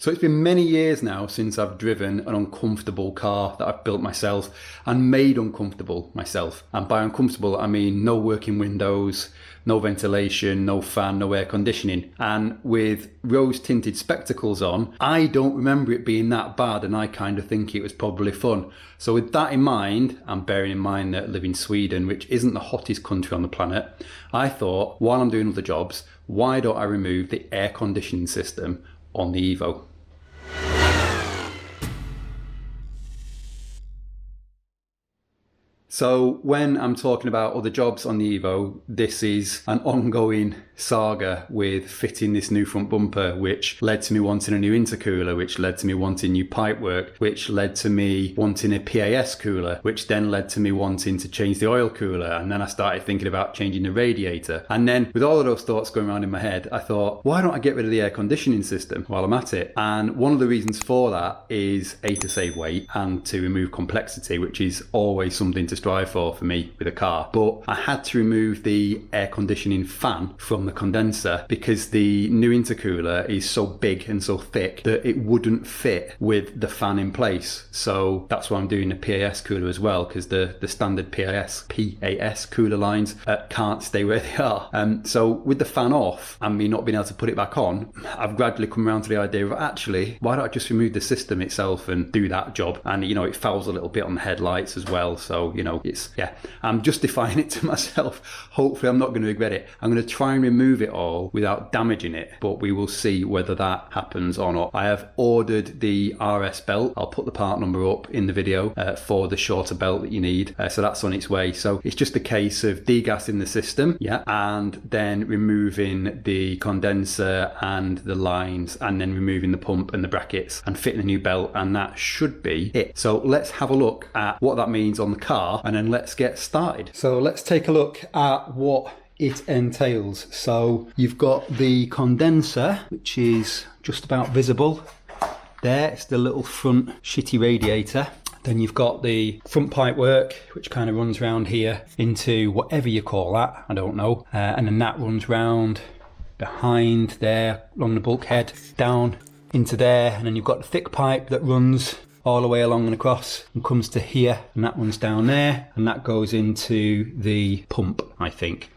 So it's been many years now since I've driven an uncomfortable car that I've built myself and made uncomfortable myself. And by uncomfortable, I mean no working windows, no ventilation, no fan, no air conditioning. And with rose tinted spectacles on, I don't remember it being that bad, and I kind of think it was probably fun. So with that in mind, and bearing in mind that I live in Sweden, which isn't the hottest country on the planet, I thought, while I'm doing other jobs, why don't I remove the air conditioning system on the Evo? So when I'm talking about other jobs on the Evo, this is an ongoing saga with fitting this new front bumper, which led to me wanting a new intercooler, which led to me wanting new pipework, which led to me wanting a PAS cooler, which then led to me wanting to change the oil cooler. And then I started thinking about changing the radiator. And then with all of those thoughts going around in my head, I thought, why don't I get rid of the air conditioning system while I'm at it? And one of the reasons for that is A, to save weight, and to remove complexity, which is always something to strive for me with a car. But I had to remove the air conditioning fan from the condenser because the new intercooler is so big and so thick that it wouldn't fit with the fan in place. So that's why I'm doing the PAS cooler as well, because the standard PAS cooler lines can't stay where they are. So with the fan off and me not being able to put it back on, I've gradually come around to the idea of actually, why don't I just remove the system itself and do that job? And it fouls a little bit on the headlights as well. So I'm justifying it to myself. Hopefully I'm not going to regret it. I'm going to try and remove it all without damaging it, but we will see whether that happens or not. I have ordered the RS belt. I'll put the part number up in the video for the shorter belt that you need. So that's on its way. So it's just a case of degassing the system, and then removing the condenser and the lines, and then removing the pump and the brackets and fitting a new belt, and that should be it. So let's have a look at what that means on the car, and then let's get started. So let's take a look at what it entails. So you've got the condenser, which is just about visible there. It's the little front shitty radiator. Then you've got the front pipe work, which kind of runs around here into whatever you call that, I don't know. And then that runs round behind there along the bulkhead down into there. And then you've got the thick pipe that runs all the way along and across and comes to here, and that one's down there, and that goes into the pump, I think,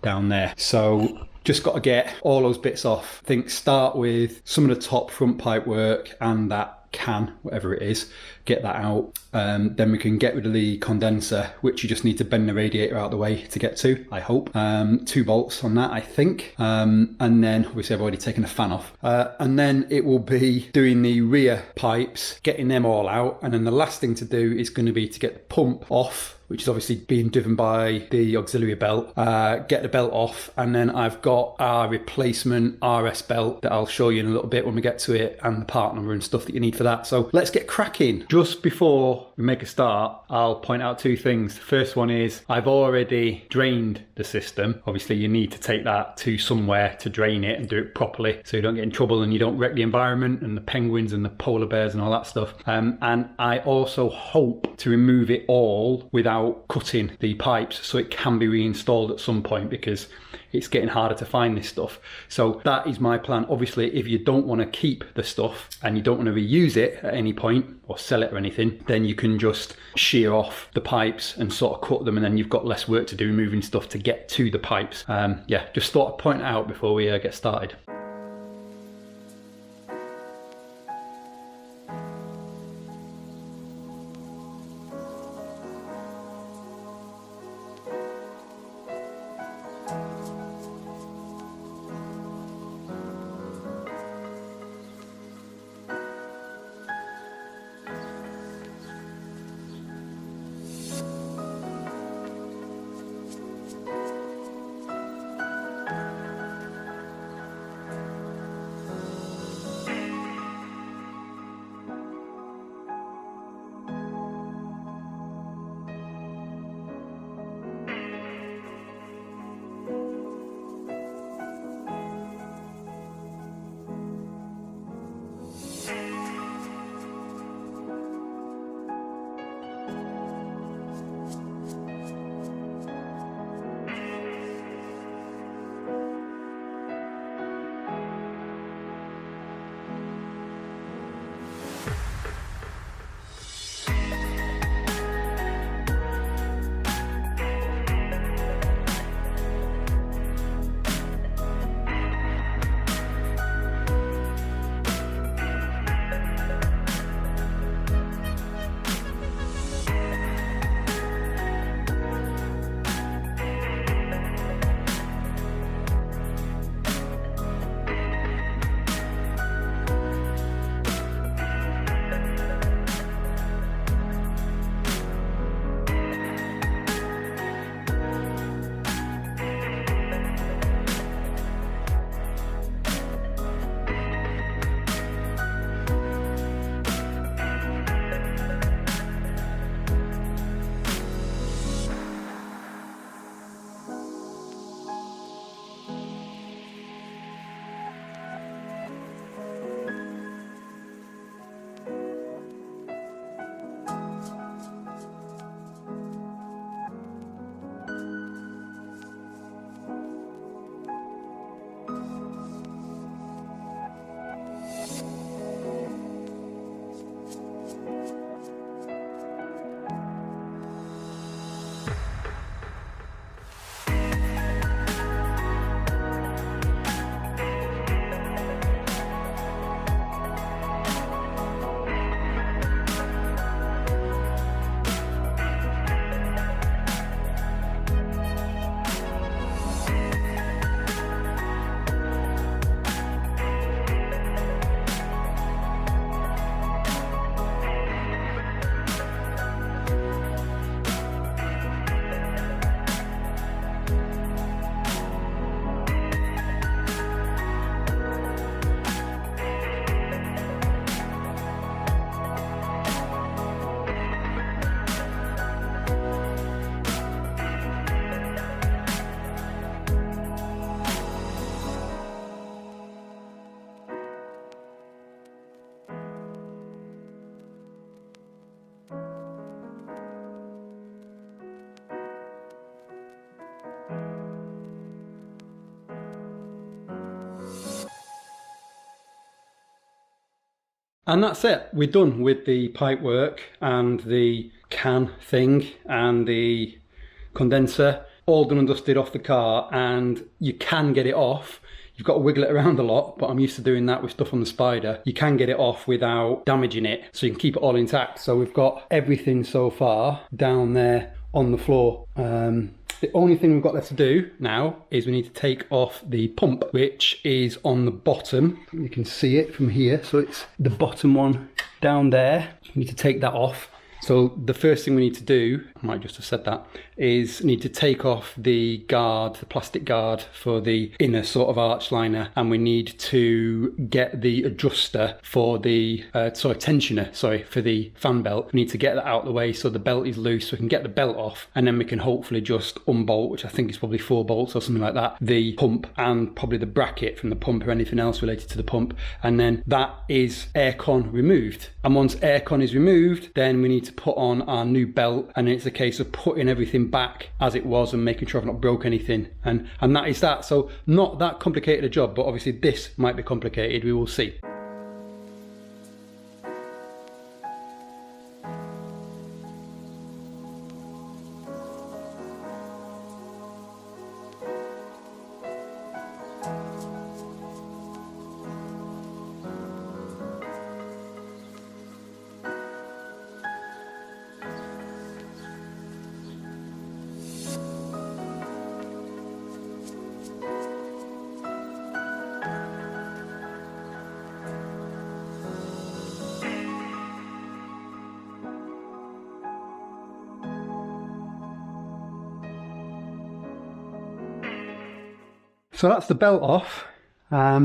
down there. So just got to get all those bits off. I think start with some of the top front pipe work and that can, whatever it is, get that out. Then we can get rid of the condenser, which you just need to bend the radiator out of the way to get to, I hope. 2 bolts on that, I think. And then obviously I've already taken the fan off. And then it will be doing the rear pipes, getting them all out. And then the last thing to do is going to be to get the pump off, which is obviously being driven by the auxiliary belt, get the belt off, and then I've got our replacement RS belt that I'll show you in a little bit when we get to it, and the part number and stuff that you need for that. So let's get cracking. Just before we make a start, I'll point out 2 things. The first one is I've already drained the system. Obviously you need to take that to somewhere to drain it and do it properly so you don't get in trouble and you don't wreck the environment and the penguins and the polar bears and all that stuff. And I also hope to remove it all without cutting the pipes, so it can be reinstalled at some point, because it's getting harder to find this stuff. So that is my plan. Obviously, if you don't want to keep the stuff and you don't want to reuse it at any point or sell it or anything, then you can just shear off the pipes and sort of cut them, and then you've got less work to do moving stuff to get to the pipes. Just thought I'd point it out before we get started. And that's it. We're done with the pipe work and the can thing and the condenser. All done and dusted off the car, and you can get it off. You've got to wiggle it around a lot, but I'm used to doing that with stuff on the Spider. You can get it off without damaging it, so you can keep it all intact. So we've got everything so far down there on the floor. The only thing we've got left to do now is we need to take off the pump, which is on the bottom. You can see it from here. So it's the bottom one down there. We need to take that off. So the first thing we need to do, I might just have said that, is need to take off the guard, the plastic guard for the inner sort of arch liner, and we need to get the adjuster for the, tensioner, for the fan belt. We need to get that out of the way so the belt is loose, so we can get the belt off, and then we can hopefully just unbolt, which I think is probably 4 bolts or something like that, the pump and probably the bracket from the pump or anything else related to the pump, and then that is aircon removed. And once aircon is removed, then we need to put on our new belt, and it's a case of putting everything back as it was and making sure I've not broke anything, and that is that. So not that complicated a job, but obviously this might be complicated, we will see. So that's the belt off. I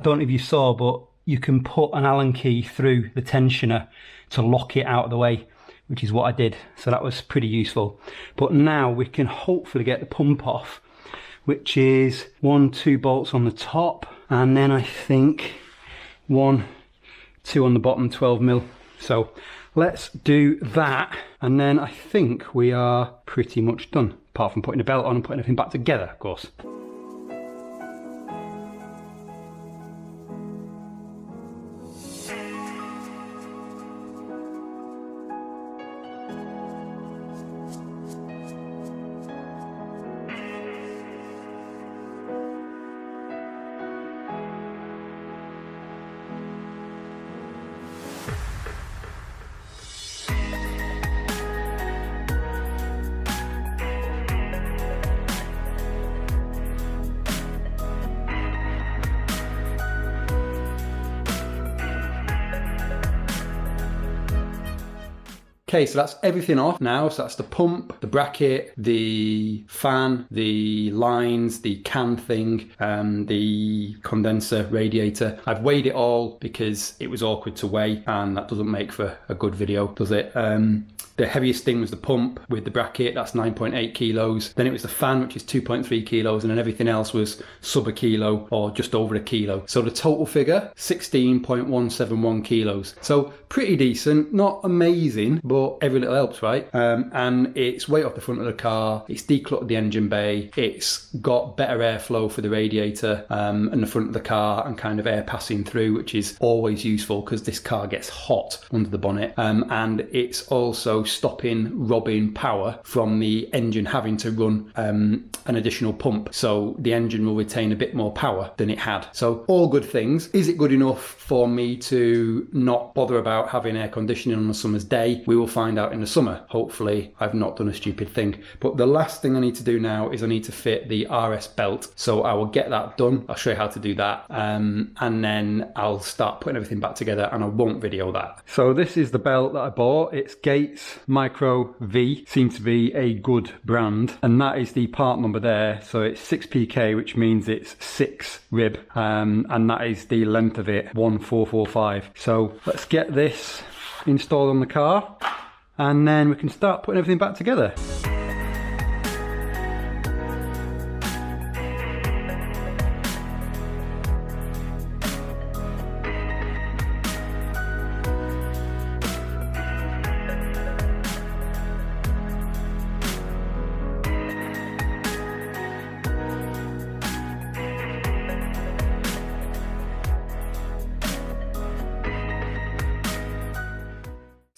don't know if you saw, but you can put an Allen key through the tensioner to lock it out of the way, which is what I did. So that was pretty useful. But now we can hopefully get the pump off, which is 1, 2 bolts on the top, and then I think 1, 2 on the bottom, 12mm. So let's do that, and then I think we are pretty much done, apart from putting the belt on and putting everything back together, of course. Okay, so that's everything off now. So that's the pump, the bracket, the fan, the lines, the can thing, the condenser, radiator. I've weighed it all because it was awkward to weigh, and that doesn't make for a good video, does it? The heaviest thing was the pump with the bracket, that's 9.8 kilos. Then it was the fan, which is 2.3 kilos, and then everything else was sub a kilo or just over a kilo. So the total figure, 16.171 kilos. So pretty decent, not amazing, but every little helps, right? And it's weight off the front of the car, it's decluttered the engine bay, it's got better airflow for the radiator and the front of the car, and kind of air passing through, which is always useful because this car gets hot under the bonnet. And it's also stopping robbing power from the engine having to run an additional pump, so the engine will retain a bit more power than it had. So all good things. Is it good enough for me to not bother about having air conditioning on a summer's day? We will find out in the summer. Hopefully I've not done a stupid thing. But the last thing I need to do now is I need to fit the RS belt, so I will get that done. I'll show you how to do that, and then I'll start putting everything back together, and I won't video that. So this is the belt that I bought. It's Gates Micro V, seems to be a good brand, and that is the part number there. So it's 6PK, which means it's 6 rib, and that is the length of it, 1445. So let's get this installed on the car, and then we can start putting everything back together.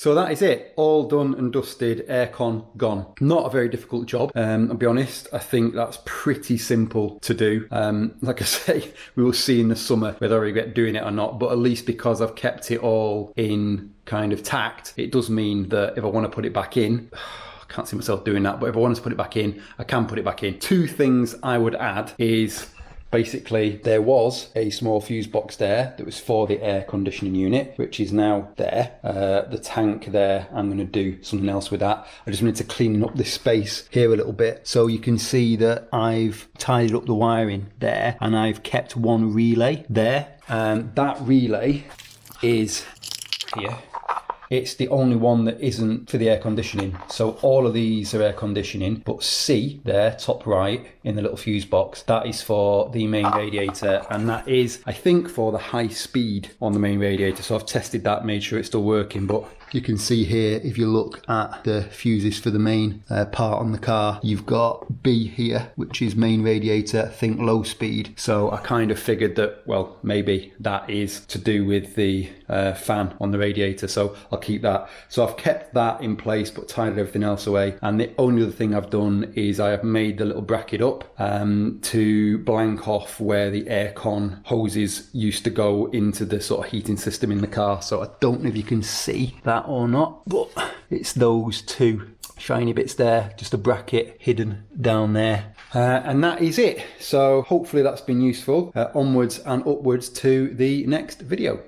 So that is it, all done and dusted, aircon gone. Not a very difficult job, I'll be honest. I think that's pretty simple to do. Like I say, we will see in the summer whether I regret doing it or not, but at least because I've kept it all in kind of tact, it does mean that if I want to put it back in, I can't see myself doing that, but if I wanted to put it back in, I can put it back in. Two things I would add is, basically, there was a small fuse box there that was for the air conditioning unit, which is now there. The tank there, I'm going to do something else with that. I just wanted to clean up this space here a little bit. So you can see that I've tidied up the wiring there, and I've kept one relay there. And that relay is here. It's the only one that isn't for the air conditioning. So all of these are air conditioning, but C there, top right, in the little fuse box, that is for the main radiator, and that is, I think, for the high speed on the main radiator. So I've tested that, made sure it's still working, but you can see here, if you look at the fuses for the main part on the car, you've got B here, which is main radiator, think low speed. So I kind of figured that, well, maybe that is to do with the fan on the radiator, so I'll keep that. So I've kept that in place, but tidied everything else away. And the only other thing I've done is I have made the little bracket up to blank off where the aircon hoses used to go into the sort of heating system in the car. So I don't know if you can see that or not, but it's those two shiny bits there, just a bracket hidden down there. And that is it. So hopefully that's been useful. Onwards and upwards to the next video.